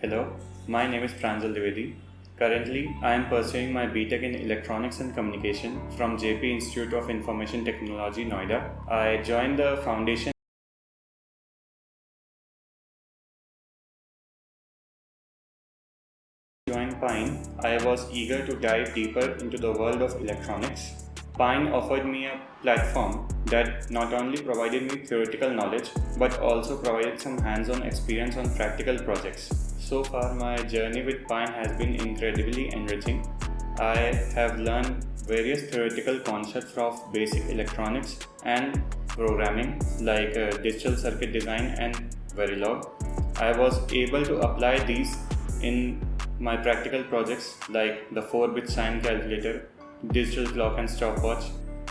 Hello, my name is Pranjal D. Currently, I am pursuing my BTech in Electronics and Communication from Jaypee Institute of Information Technology, Noida. I joined the foundation. Joined Pine, I was eager to dive deeper into the world of electronics. Pine offered me a platform that not only provided me theoretical knowledge but also provided some hands-on experience on practical projects. So far, my journey with Pine has been incredibly enriching. I have learned various theoretical concepts of basic electronics and programming like digital circuit design and Verilog. I was able to apply these in my practical projects like the 4-bit sign calculator, digital clock and stopwatch,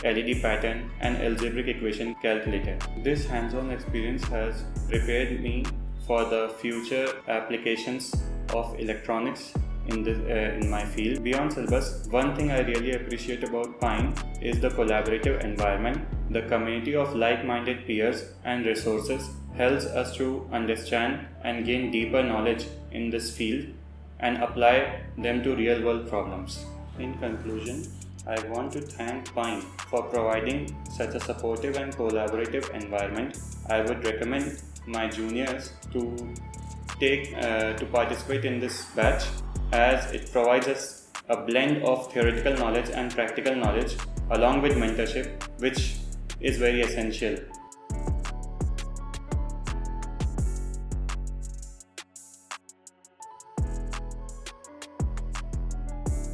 LED pattern and algebraic equation calculator. This hands-on experience has prepared me for the future applications of electronics in my field. Beyond syllabus, one thing I really appreciate about Pine is the collaborative environment. The community of like-minded peers and resources helps us to understand and gain deeper knowledge in this field and apply them to real-world problems. In conclusion, I want to thank Pine for providing such a supportive and collaborative environment. I would recommend my juniors to participate in this batch as it provides us a blend of theoretical knowledge and practical knowledge along with mentorship, which is very essential